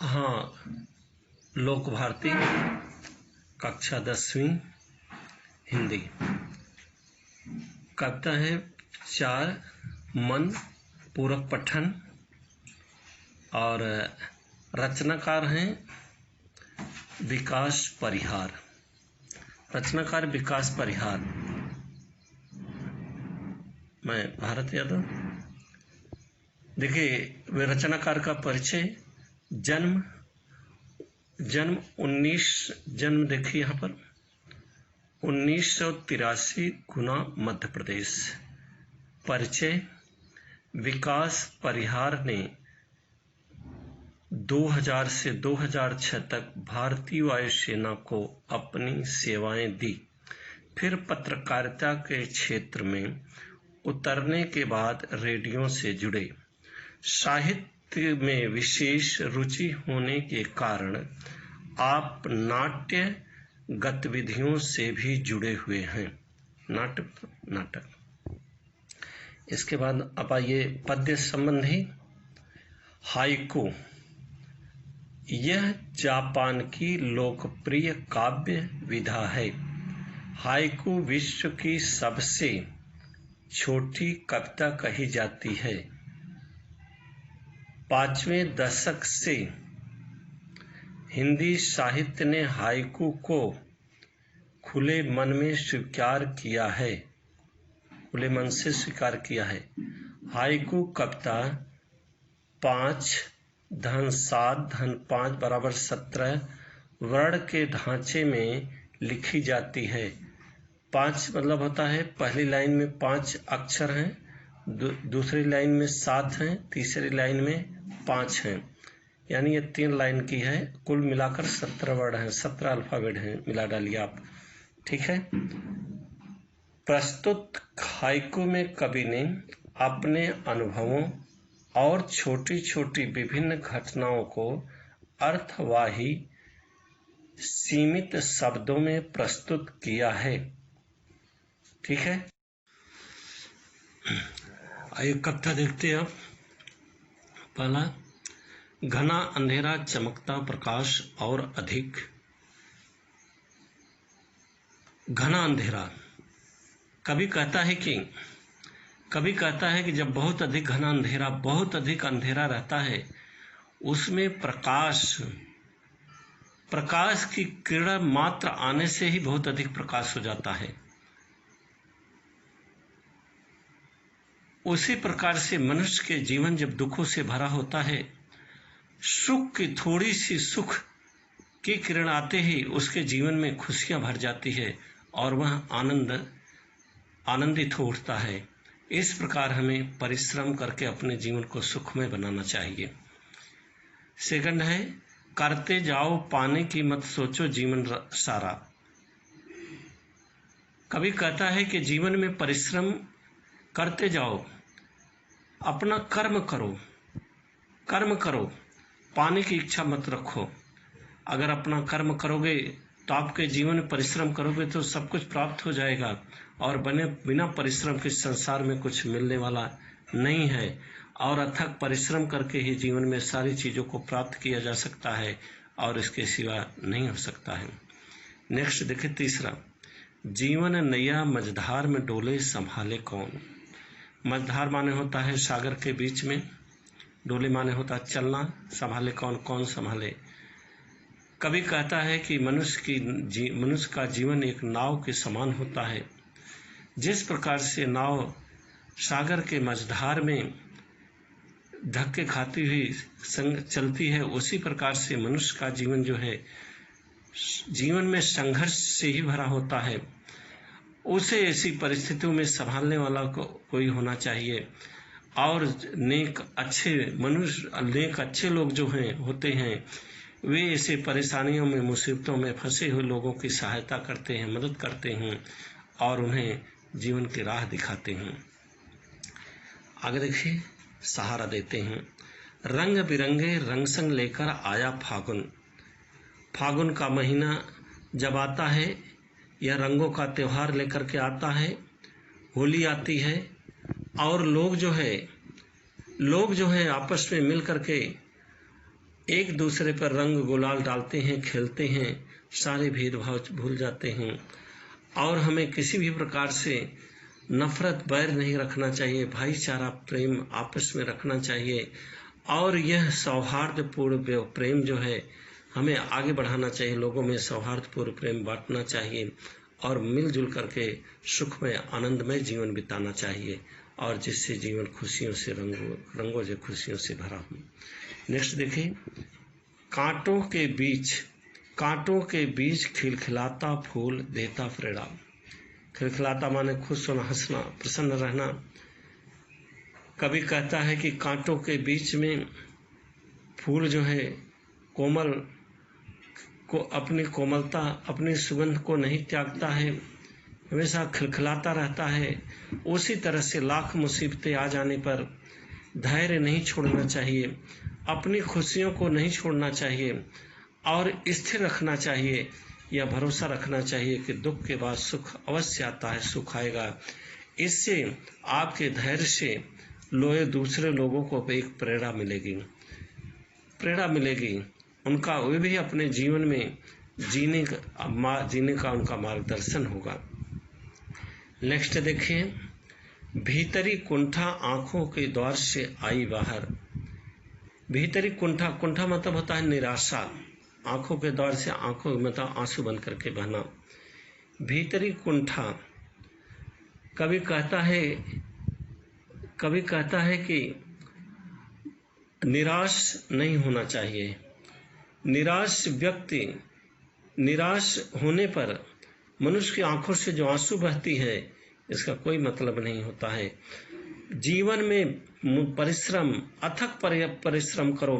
हाँ, लोक भारती कक्षा 10वीं हिंदी। कविता है 4 मन पूरक पठन और रचनाकार हैं विकास परिहार। रचनाकार विकास परिहार। मैं भारत यादव। देखिए, वे रचनाकार का परिचय। जन्म देखिए यहाँ पर 1983 गुना मध्य प्रदेश। परिचय। विकास परिहार ने 2000 से 2006 तक भारतीय वायुसेना को अपनी सेवाएं दी। फिर पत्रकारिता के क्षेत्र में उतरने के बाद रेडियो से जुड़े। साहित्य में विशेष रुचि होने के कारण आप नाट्य गतिविधियों से भी जुड़े हुए हैं। नाटक। इसके बाद अब आइए पद्य संबंधी। हाइकू। यह जापान की लोकप्रिय काव्य विधा है। हाइकू विश्व की सबसे छोटी कविता कही जाती है। 5वें दशक से हिंदी साहित्य ने हाइकू को खुले मन से स्वीकार किया है। हाइकू कविता 5-7-5 = 17 वर्ण के ढांचे में लिखी जाती है। 5 मतलब होता है पहली लाइन में 5 अक्षर हैं, दूसरी लाइन में 7 हैं, तीसरी लाइन में 5 हैं, यानी ये 3 लाइन की है। कुल मिलाकर 17 वर्ड हैं, 17 अल्फाबेट हैं, मिला डालिए आप। ठीक है। प्रस्तुत हाइकू में कवि ने अपने अनुभवों और छोटी छोटी विभिन्न घटनाओं को अर्थवाही सीमित शब्दों में प्रस्तुत किया है। ठीक है। आइए कविता देखते हैं। पहला, घना अंधेरा चमकता प्रकाश और अधिक। घना अंधेरा। कवि कहता है कि जब बहुत अधिक घना अंधेरा, बहुत अधिक अंधेरा रहता है, उसमें प्रकाश की किरण मात्र आने से ही बहुत अधिक प्रकाश हो जाता है। उसी प्रकार से मनुष्य के जीवन जब दुखों से भरा होता है, सुख की थोड़ी सी सुख की किरण आते ही उसके जीवन में खुशियां भर जाती है और वह आनंदित हो उठता है। इस प्रकार हमें परिश्रम करके अपने जीवन को सुखमय बनाना चाहिए। सेकंड है, करते जाओ पाने की मत सोचो जीवन सारा। कवि कहता है कि जीवन में परिश्रम करते जाओ, अपना कर्म करो, पाने की इच्छा मत रखो। अगर अपना कर्म करोगे तो आपके जीवन में परिश्रम करोगे तो सब कुछ प्राप्त हो जाएगा, और बिना परिश्रम के संसार में कुछ मिलने वाला नहीं है, और अथक परिश्रम करके ही जीवन में सारी चीजों को प्राप्त किया जा सकता है, और इसके सिवा नहीं हो सकता है। नेक्स्ट देखिए तीसरा, जीवन नैया मझधार में डोले संभाले कौन। मझधार माने होता है सागर के बीच में, डोले माने होता है चलना, संभाले कौन संभाले। कवि कहता है कि मनुष्य का जीवन एक नाव के समान होता है। जिस प्रकार से नाव सागर के मझधार में धक्के खाती हुई चलती है, उसी प्रकार से मनुष्य का जीवन जो है जीवन में संघर्ष से ही भरा होता है। उसे ऐसी परिस्थितियों में संभालने वाला कोई होना चाहिए, और नेक अच्छे लोग जो होते हैं, वे ऐसे परेशानियों में, मुसीबतों में फंसे हुए लोगों की सहायता करते हैं, मदद करते हैं और उन्हें जीवन की राह दिखाते हैं। आगे देखिए, सहारा देते हैं। रंग बिरंगे रंग संग लेकर आया फागुन का महीना जब आता है, यह रंगों का त्योहार लेकर के आता है। होली आती है और लोग जो है आपस में मिल करके एक दूसरे पर रंग गुलाल डालते हैं, खेलते हैं, सारे भेदभाव भूल जाते हैं। और हमें किसी भी प्रकार से नफरत बैर नहीं रखना चाहिए, भाईचारा प्रेम आपस में रखना चाहिए। और यह सौहार्दपूर्ण प्रेम जो है हमें आगे बढ़ाना चाहिए, लोगों में सौहार्दपूर्ण प्रेम बांटना चाहिए और मिलजुल करके सुखमय आनंदमय जीवन बिताना चाहिए, और जिससे जीवन खुशियों से रंगों से खुशियों से भरा हो। नेक्स्ट देखिए, कांटों के बीच खिलखिलाता फूल देता प्रेरणा। खिलखिलाता माने खुश होना, हंसना, प्रसन्न रहना। कवि कहता है कि कांटों के बीच में फूल जो है कोमल को अपनी कोमलता, अपनी सुगंध को नहीं त्यागता है, हमेशा खिलखिलाता रहता है। उसी तरह से लाख मुसीबतें आ जाने पर धैर्य नहीं छोड़ना चाहिए, अपनी खुशियों को नहीं छोड़ना चाहिए और स्थिर रखना चाहिए। यह भरोसा रखना चाहिए कि दुख के बाद सुख अवश्य आता है, सुख आएगा। इससे आपके धैर्य से दूसरे लोगों को एक प्रेरणा मिलेगी, उनका वे भी अपने जीवन में जीने का उनका मार्गदर्शन होगा। नेक्स्ट देखिए, भीतरी कुंठा आंखों के द्वार से आई बाहर। भीतरी कुंठा मतलब होता है निराशा, आंखों के द्वार से आंखों मतलब आंसू बन करके बहना। भीतरी कुंठा, कवि कहता है कि निराश नहीं होना चाहिए। निराश होने पर मनुष्य की आंखों से जो आंसू बहती है, इसका कोई मतलब नहीं होता है। जीवन में परिश्रम, अथक परिश्रम करो,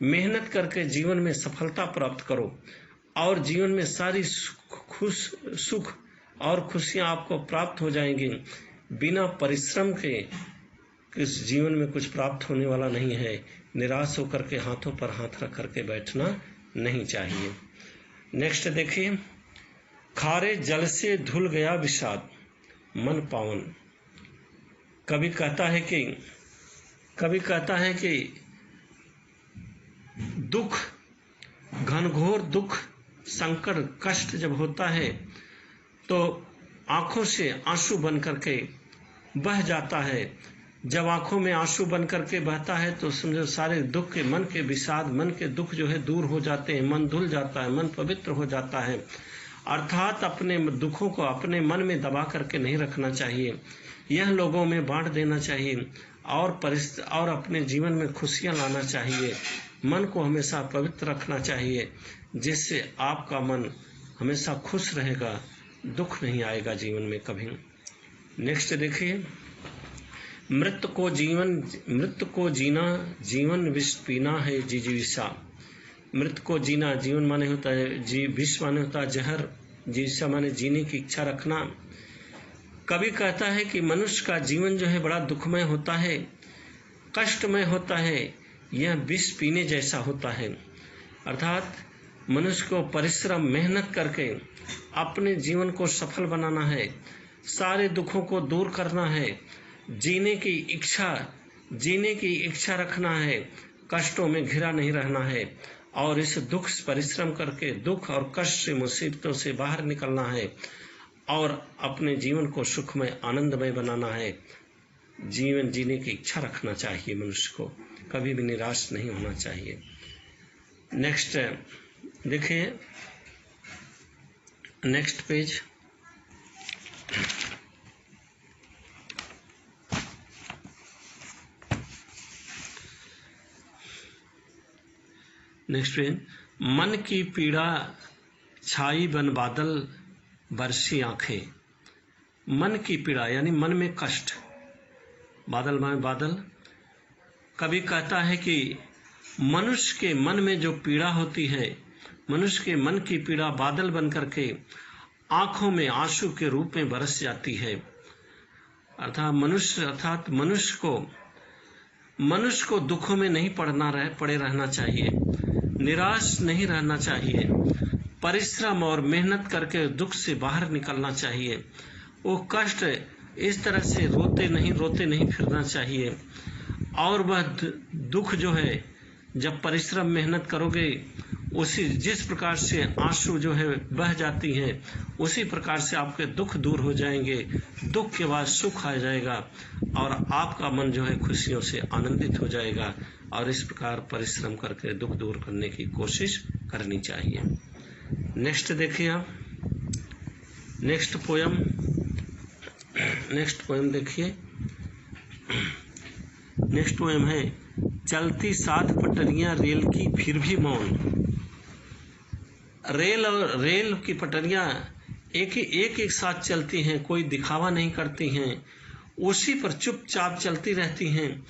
मेहनत करके जीवन में सफलता प्राप्त करो और जीवन में सारी सुख और खुशियां आपको प्राप्त हो जाएंगी। बिना परिश्रम के इस जीवन में कुछ प्राप्त होने वाला नहीं है। निराश होकर के हाथों पर हाथ रख करके बैठना नहीं चाहिए। नेक्स्ट देखिए, खारे जल से धुल गया विषाद, मन पावन। कवि कहता है कि दुख, घनघोर दुख, संकट, कष्ट जब होता है तो आंखों से आंसू बन करके बह जाता है। जब आंखों में आंसू बन करके बहता है तो समझो सारे दुख के, मन के विषाद, मन के दुख जो है दूर हो जाते हैं, मन धुल जाता है, मन पवित्र हो जाता है। अर्थात अपने दुखों को अपने मन में दबा करके नहीं रखना चाहिए, यह लोगों में बांट देना चाहिए और अपने जीवन में खुशियां लाना चाहिए। मन को हमेशा पवित्र रखना चाहिए, जिससे आपका मन हमेशा खुश रहेगा, दुख नहीं आएगा जीवन में कभी। नेक्स्ट देखिए, मृत को जीना जीवन विष पीना है जिजीविषा। मृत को जीना, जीवन माने होता है विष माने होता है जहर, जिजीविषा माने जीने की इच्छा रखना। कवि कहता है कि मनुष्य का जीवन जो है बड़ा दुखमय होता है, कष्टमय होता है, यह विष पीने जैसा होता है। अर्थात मनुष्य को परिश्रम, मेहनत करके अपने जीवन को सफल बनाना है, सारे दुखों को दूर करना है, जीने की इच्छा रखना है, कष्टों में घिरा नहीं रहना है और इस दुख परिश्रम करके दुख और कष्ट से, मुसीबतों से बाहर निकलना है और अपने जीवन को सुखमय आनंदमय बनाना है। जीवन जीने की इच्छा रखना चाहिए मनुष्य को, कभी भी निराश नहीं होना चाहिए। नेक्स्ट देखिए, नेक्स्ट पेज। नेक्स्ट पेज, मन की पीड़ा छाई बन बादल बरसी आंखें। मन की पीड़ा यानी मन में कष्ट, बादल में बादल। कवि कहता है कि मनुष्य के मन में जो पीड़ा होती है, मनुष्य के मन की पीड़ा बादल बन करके आंखों में आंसू के रूप में बरस जाती है। अर्थात मनुष्य को दुखों में नहीं पड़े रहना चाहिए, निराश नहीं रहना चाहिए, परिश्रम और मेहनत करके दुख से बाहर निकलना चाहिए। वो कष्ट इस तरह से रोते नहीं फिरना चाहिए और वह दुख जो है जब परिश्रम मेहनत करोगे उसी जिस प्रकार से आंसू जो है बह जाती हैं उसी प्रकार से आपके दुख दूर हो जाएंगे। दुख के बाद सुख आ जाएगा और आपका मन जो है खुशियों से आनंदित हो जाएगा। और इस प्रकार परिश्रम करके दुख दूर करने की कोशिश करनी चाहिए। नेक्स्ट देखिए आप, नेक्स्ट पोएम देखिए। नेक्स्ट पोएम है चलती 7 पटरियां रेल की फिर भी मौन। रेल की पटरियां एक साथ चलती हैं, कोई दिखावा नहीं करती हैं, उसी पर चुपचाप चलती रहती हैं।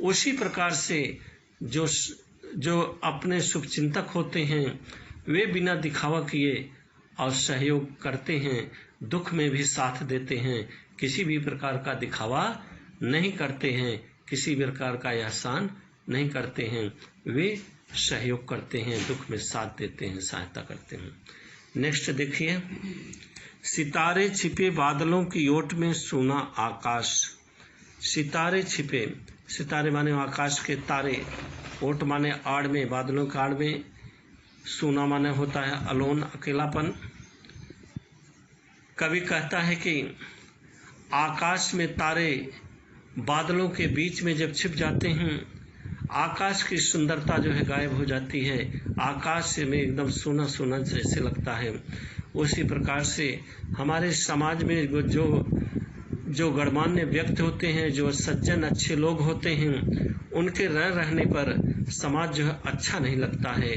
उसी प्रकार से जो अपने शुभचिंतक होते हैं वे बिना दिखावा किए और सहयोग करते हैं, दुख में भी साथ देते हैं, किसी भी प्रकार का दिखावा नहीं करते हैं, किसी भी प्रकार का एहसान नहीं करते हैं, वे सहयोग करते हैं, दुख में साथ देते हैं, सहायता करते हैं। नेक्स्ट देखिए, सितारे छिपे बादलों की ओट में सूना आकाश। सितारे छिपे, सितारे माने आकाश के तारे, ओट माने आड़ में, बादलों के आड़ में, सूना माने होता है अलोन, अकेलापन। कवि कहता है कि आकाश में तारे बादलों के बीच में जब छिप जाते हैं, आकाश की सुंदरता जो है गायब हो जाती है, आकाश में एकदम सोना सोना जैसे लगता है। उसी प्रकार से हमारे समाज में जो गणमान्य व्यक्ति होते हैं, जो सज्जन अच्छे लोग होते हैं, उनके रहने पर समाज जो है अच्छा नहीं लगता है।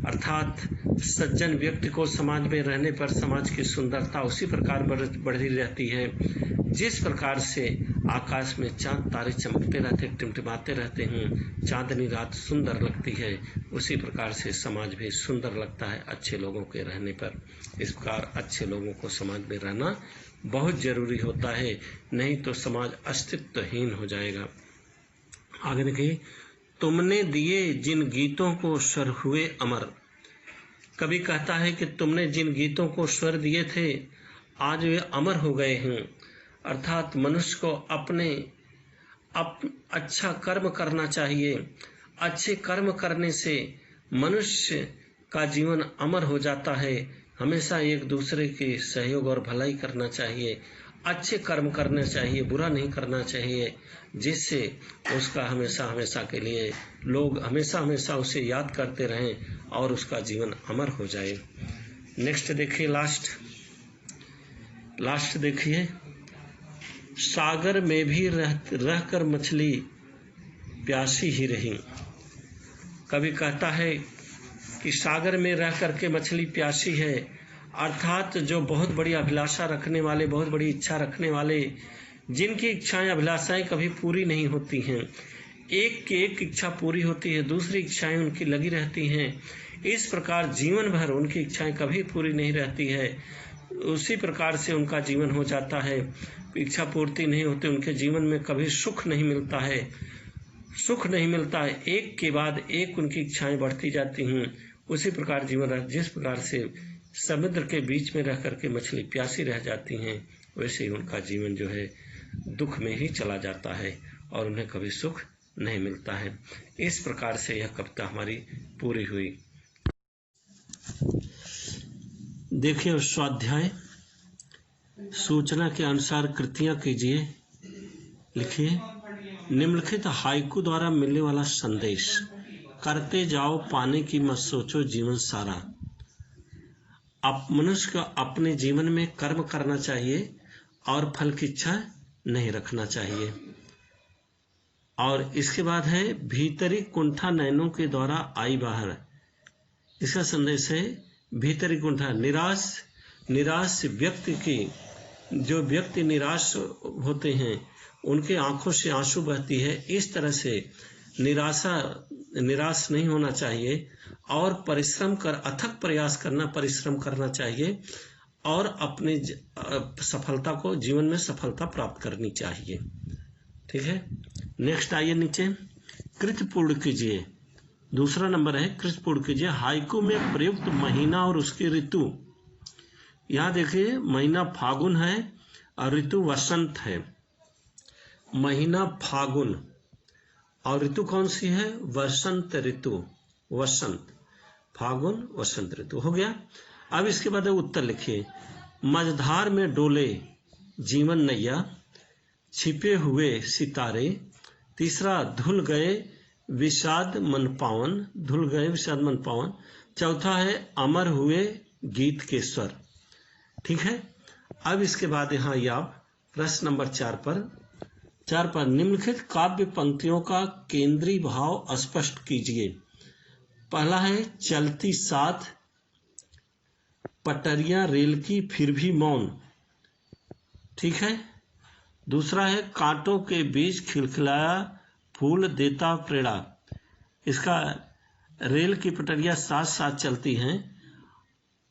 अर्थात सज्जन व्यक्ति को समाज में रहने पर समाज की सुंदरता उसी प्रकार बढ़ती रहती है जिस प्रकार से आकाश में चांद तारे चमकते रहते, टिमटिमाते रहते हैं, चांदनी रात सुंदर लगती है, उसी प्रकार से समाज भी सुंदर लगता है अच्छे लोगों के रहने पर। इस प्रकार अच्छे लोगों को समाज में रहना बहुत जरूरी होता है, नहीं तो समाज अस्तित्वहीन हो जाएगा। आगे देखिए, तुमने दिए जिन गीतों को स्वर हुए अमर। कवि कहता है कि तुमने जिन गीतों को स्वर दिए थे आज वे अमर हो गए हैं। अर्थात मनुष्य को अच्छा कर्म करना चाहिए। अच्छे कर्म करने से मनुष्य का जीवन अमर हो जाता है। हमेशा एक दूसरे के सहयोग और भलाई करना चाहिए, अच्छे कर्म करने चाहिए, बुरा नहीं करना चाहिए, जिससे उसका हमेशा के लिए लोग हमेशा उसे याद करते रहें और उसका जीवन अमर हो जाए। नेक्स्ट देखिए, लास्ट देखिए, सागर में भी रहकर मछली प्यासी ही रही। कवि कहता है कि सागर में रह करके मछली प्यासी है। अर्थात जो बहुत बड़ी अभिलाषा रखने वाले, बहुत बड़ी इच्छा रखने वाले, जिनकी इच्छाएं अभिलाषाएं कभी पूरी नहीं होती हैं, एक की एक इच्छा पूरी होती है, दूसरी इच्छाएं उनकी लगी रहती हैं, इस प्रकार जीवन भर उनकी इच्छाएं कभी पूरी नहीं रहती है। उसी प्रकार से उनका जीवन हो जाता है, इच्छा पूर्ति नहीं होती, उनके जीवन में कभी सुख नहीं मिलता है, एक के बाद एक उनकी इच्छाएं बढ़ती जाती हैं। उसी प्रकार जीवन, जिस प्रकार से समुद्र के बीच में रह करके मछली प्यासी रह जाती हैं, वैसे ही उनका जीवन जो है दुख में ही चला जाता है और उन्हें कभी सुख नहीं मिलता है। इस प्रकार से यह कविता हमारी पूरी हुई। देखिए, स्वाध्याय सूचना के अनुसार कृतियां कीजिए। लिखिए, निम्नलिखित हाइकू द्वारा मिलने वाला संदेश। करते जाओ पाने की मत सोचो जीवन सारा। मनुष्य को अपने जीवन में कर्म करना चाहिए और फल की इच्छा नहीं रखना चाहिए। और इसके बाद है, भीतरी कुंठा नैनों के द्वारा आई बाहर। इसका संदेश है, भीतरी कुंठा निराश व्यक्ति की, जो व्यक्ति निराश होते हैं उनके आंखों से आंसू बहती है। इस तरह से निराश नहीं होना चाहिए और परिश्रम कर अथक प्रयास करना, परिश्रम करना चाहिए और अपने सफलता को, जीवन में सफलता प्राप्त करनी चाहिए। ठीक है, नेक्स्ट आइए नीचे, कृतपूर्ण कीजिए। दूसरा नंबर है, कृतपूर्ण कीजिए। हाइकू में प्रयुक्त महीना और उसकी ऋतु। यहाँ देखिए, महीना फागुन है और ऋतु वसंत है। महीना फागुन और ऋतु कौन सी है? वसंत ऋतु, वसंत, फागुन वसंत ऋतु हो गया। अब इसके बाद उत्तर लिखिए। मझधार में डोले जीवन नैया, छिपे हुए सितारे। तीसरा, धुल गए विषाद मन पावन, धुल गए विषाद मन पावन। चौथा है अमर हुए गीत के स्वर। ठीक है। अब इसके बाद यहाँ आप प्रश्न नंबर 4 पर निम्नलिखित काव्य पंक्तियों का केंद्रीय भाव स्पष्ट कीजिए। पहला है चलती साथ पटरियां रेल की फिर भी मौन। ठीक है। दूसरा है कांटों के बीच खिलखिलाया फूल देता प्रेरणा। इसका रेल की पटरियां साथ साथ चलती हैं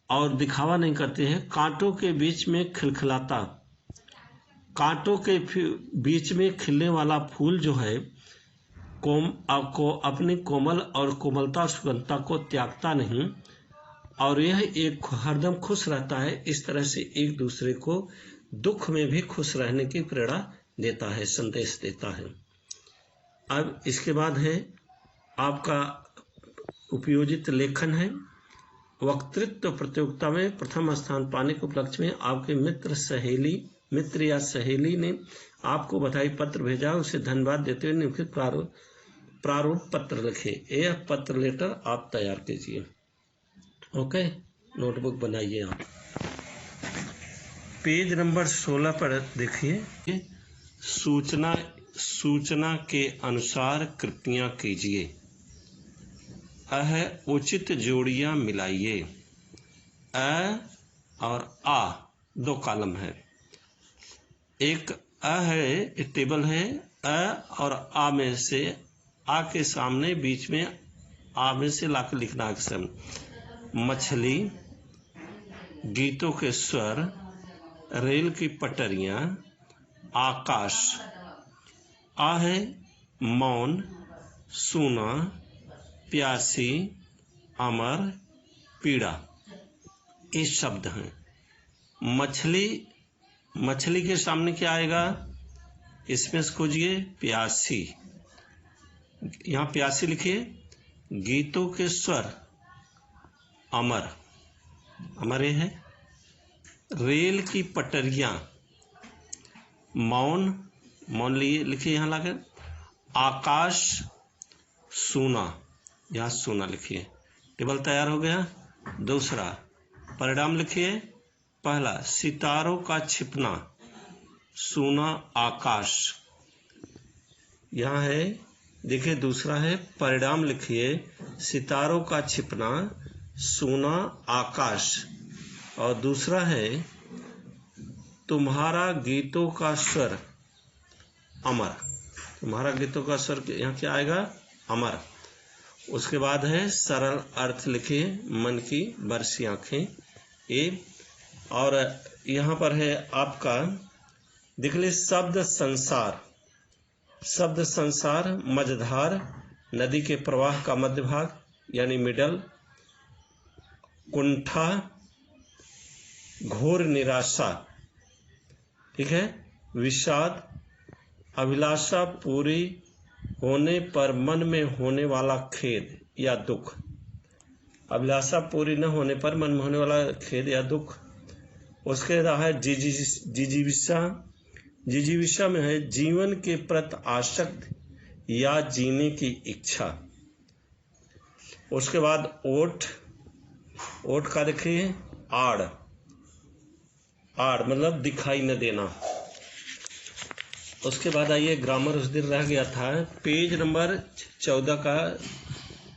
और दिखावा नहीं करती हैं। कांटों के बीच में खिलखिलाता, कांटों के बीच में खिलने वाला फूल जो है अपनी कोमल और कोमलता और सुगंधता को त्यागता नहीं और यह एक हरदम खुश रहता है। इस तरह से एक दूसरे को दुख में भी खुश रहने की प्रेरणा देता है, संदेश देता है। अब इसके बाद है आपका उपयोजित लेखन है। वक्तृत्व प्रतियोगिता में प्रथम स्थान पाने के उपलक्ष्य में आपके मित्र या सहेली ने आपको बधाई पत्र भेजा, उसे धन्यवाद देते हुए निम्नलिखित प्रारूप पत्र लिखे। यह पत्र लेटर आप तैयार कीजिए। ओके, नोटबुक बनाइए आप। पेज नंबर 16 पर देखिए। सूचना के अनुसार कृतियां कीजिए। उचित जोड़ियां मिलाइए। अ और आ दो कॉलम है। एक अ है, एक टेबल है। अ और आ में से आ के सामने बीच में आ में से लाकर लिखना अक्षर। मछली, गीतों के स्वर, रेल की पटरियां, आकाश। आ है मौन, सूना, प्यासी, अमर, पीड़ा। ये शब्द हैं। मछली के सामने क्या आएगा? इसमें से खोजिए प्यासी। यहाँ प्यासी लिखिए। गीतों के स्वर, अमर, अमर ये है। रेल की पटरियां, मौन लिए लिखिए यहाँ लाकर। आकाश, सूना, यहाँ सूना लिखिए। टेबल तैयार हो गया। दूसरा परिणाम लिखिए। पहला सितारों का छिपना, सूना आकाश, यहाँ है। देखिए दूसरा है परिणाम लिखिए। सितारों का छिपना, सूना आकाश। और दूसरा है तुम्हारा गीतों का स्वर, अमर। तुम्हारा गीतों का स्वर यहाँ क्या आएगा? अमर। उसके बाद है सरल अर्थ लिखिए। मन की बरसी आंखें, ये। और यहाँ पर है आपका देख लीजिए शब्द संसार, मझधार, नदी के प्रवाह का मध्य भाग यानी मिडल, कुंठा, घोर निराशा, ठीक है, विषाद, अभिलाषा पूरी होने पर मन में होने वाला खेद या दुख। अभिलाषा पूरी न होने पर मन में होने वाला खेद या दुख। उसके बाद है जिजीविषा में है जीवन के प्रति आसक्ति या जीने की इच्छा। उसके बाद ओट का देखिए आड़ मतलब दिखाई न देना। उसके बाद आइए ग्रामर उस दिन रह गया था पेज नंबर 14 का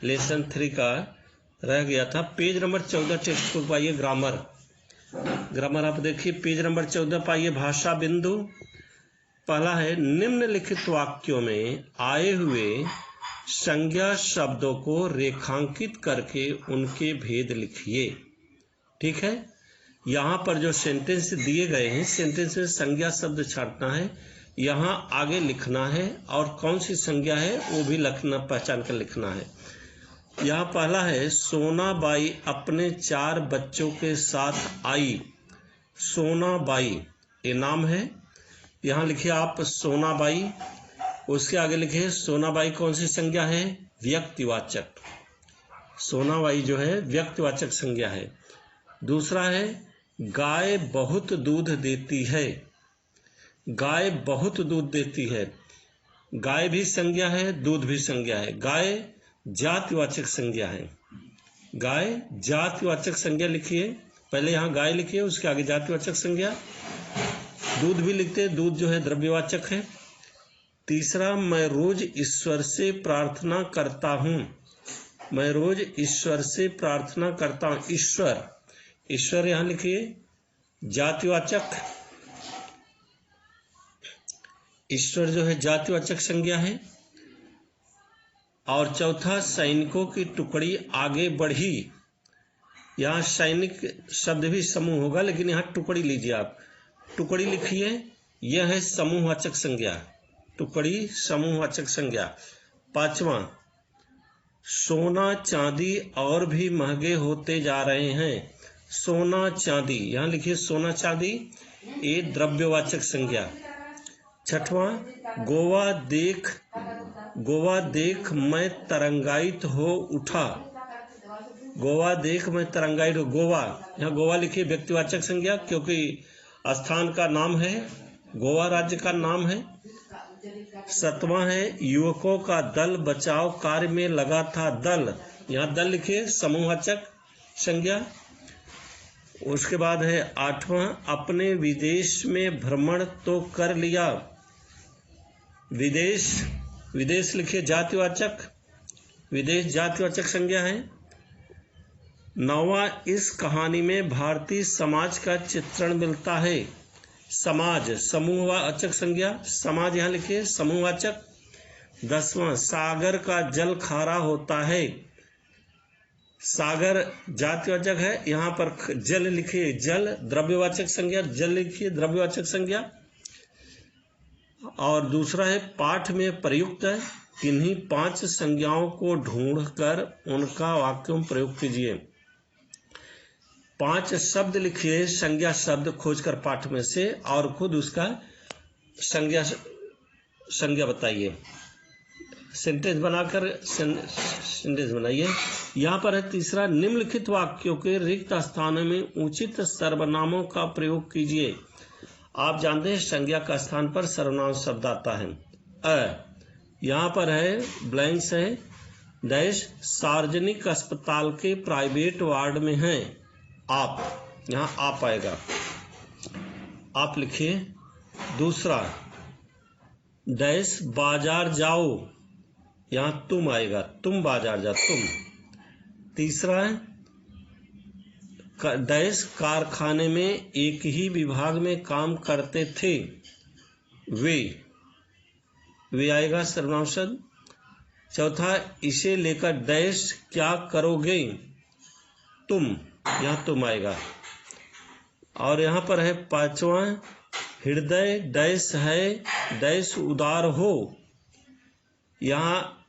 लेसन 3 का रह गया था। पेज नंबर 14 टेक्स्ट बुक पाइए ग्रामर आप देखिए पेज नंबर 14 पाइए भाषा बिंदु। पहला है निम्नलिखित वाक्यों में आए हुए संज्ञा शब्दों को रेखांकित करके उनके भेद लिखिए। ठीक है, यहाँ पर जो सेंटेंस दिए गए हैं सेंटेंस में संज्ञा शब्द छांटना है, यहाँ आगे लिखना है और कौन सी संज्ञा है वो भी पहचान कर लिखना है। यहाँ पहला है सोनाबाई अपने 4 बच्चों के साथ आई। सोनाबाई ये नाम है, यहाँ लिखिए आप सोनाबाई। उसके आगे लिखे सोनाबाई कौन सी संज्ञा है? व्यक्तिवाचक। सोनाबाई जो है व्यक्तिवाचक संज्ञा है। दूसरा है गाय बहुत दूध देती है। गाय बहुत दूध देती है। गाय भी संज्ञा है, दूध भी संज्ञा है। गाय जातिवाचक संज्ञा है। गाय जातिवाचक संज्ञा लिखिए, पहले यहाँ गाय लिखिए, उसके आगे जातिवाचक संज्ञा। दूध भी लिखते हैं, दूध जो है द्रव्यवाचक है। तीसरा, मैं रोज ईश्वर से प्रार्थना करता हूँ। मैं रोज ईश्वर से प्रार्थना करता हूँ। ईश्वर, ईश्वर यहाँ लिखिए जातिवाचक। ईश्वर जो है जातिवाचक संज्ञा है। और चौथा, सैनिकों की टुकड़ी आगे बढ़ी। यहाँ सैनिक शब्द भी समूह होगा, लेकिन यहाँ टुकड़ी लीजिए आप। टुकड़ी लिखिए, यह है समूहवाचक संज्ञा। टुकड़ी समूहवाचक संज्ञा। पांचवा, सोना चांदी और भी महंगे होते जा रहे हैं। सोना चांदी, यहाँ लिखिए सोना चांदी, ये द्रव्यवाचक संज्ञा। छठवां, गोवा देख मैं तरंगायित हो उठा। गोवा देख मैं तरंगायित हो, गोवा, यहाँ गोवा लिखिए व्यक्तिवाचक संज्ञा, क्योंकि स्थान का नाम है, गोवा राज्य का नाम है। सातवां है युवकों का दल बचाव कार्य में लगा था। दल, यहाँ दल लिखिए समूहवाचक संज्ञा। उसके बाद है आठवां, अपने विदेश में भ्रमण तो कर लिया। विदेश, विदेश लिखिए जातिवाचक, विदेश जातिवाचक संज्ञा है। नौवां, इस कहानी में भारतीय समाज का चित्रण मिलता है। समाज समूहवाचक संज्ञा, समाज यहाँ लिखिए समूहवाचक। 10वां, सागर का जल खारा होता है। सागर जातिवाचक है, यहाँ पर जल लिखिए जल द्रव्यवाचक संज्ञा, जल लिखिए द्रव्यवाचक संज्ञा। और दूसरा है पाठ में प्रयुक्त है, किन्हीं 5 संज्ञाओं को ढूंढकर उनका वाक्यों में प्रयोग कीजिए। 5 शब्द लिखिए, संज्ञा शब्द खोजकर पाठ में से, और खुद उसका संज्ञा बताइए। सेंटेंस बनाकर सेंटेंस बनाइए। यहाँ पर है तीसरा, निम्नलिखित वाक्यों के रिक्त स्थानों में उचित सर्वनामों का प्रयोग कीजिए। आप जानते हैं संज्ञा का स्थान पर सर्वनाम शब्द आता है। यहाँ पर है ब्लैंक्स है, डैश सार्वजनिक अस्पताल के प्राइवेट वार्ड में हैं आप, यहाँ आप आएगा, आप लिखिए। दूसरा, डैश बाजार जाओ, यहाँ तुम आएगा, तुम बाजार जाओ, तुम। तीसरा है डैश कारखाने में एक ही विभाग में काम करते थे वे आएगा सर्वनाम शब्द। चौथा, इसे लेकर डैश क्या करोगे, तुम, यहाँ तुम आएगा। और यहाँ पर है 5वां, हृदय डैश है डैश उदार हो, यहाँ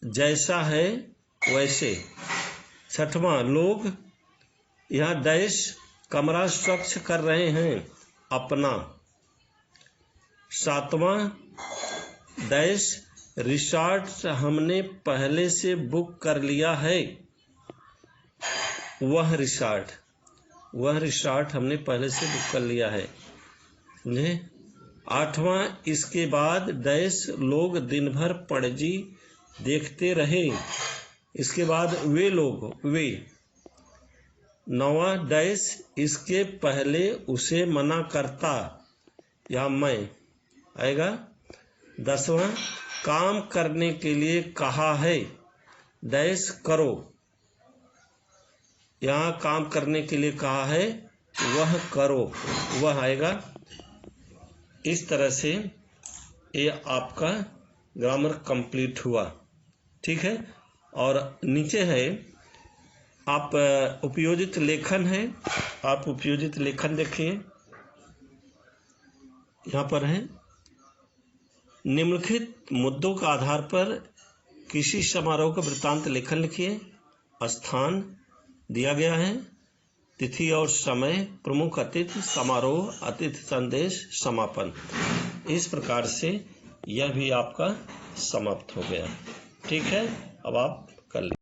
जैसा है वैसे। 6वां, लोग यहाँ डैश कमरा स्वच्छ कर रहे हैं अपना। 7वां, डैश रिसॉर्ट हमने पहले से बुक कर लिया है। वह रिसॉर्ट हमने पहले से बुक कर लिया है। 8वां, इसके बाद डैश लोग दिन भर पणजी देखते रहे। इसके बाद वे लोग, वे। 9वां, डैश इसके पहले उसे मना करता, यहाँ मैं आएगा। 10वां, काम करने के लिए कहा है, डैश करो, यहाँ काम करने के लिए कहा है, वह करो, वह आएगा। इस तरह से ये आपका ग्रामर कंप्लीट हुआ, ठीक है। और नीचे है आप उपयोजित लेखन है, आप उपयोजित लेखन देखिए, यहाँ पर है निम्नलिखित मुद्दों के आधार पर किसी समारोह का वृत्तांत लेखन लिखिए। स्थान दिया गया है, तिथि और समय, प्रमुख अतिथि, समारोह, अतिथि संदेश, समापन। इस प्रकार से यह भी आपका समाप्त हो गया। ठीक है, अब आप कर लीजिए।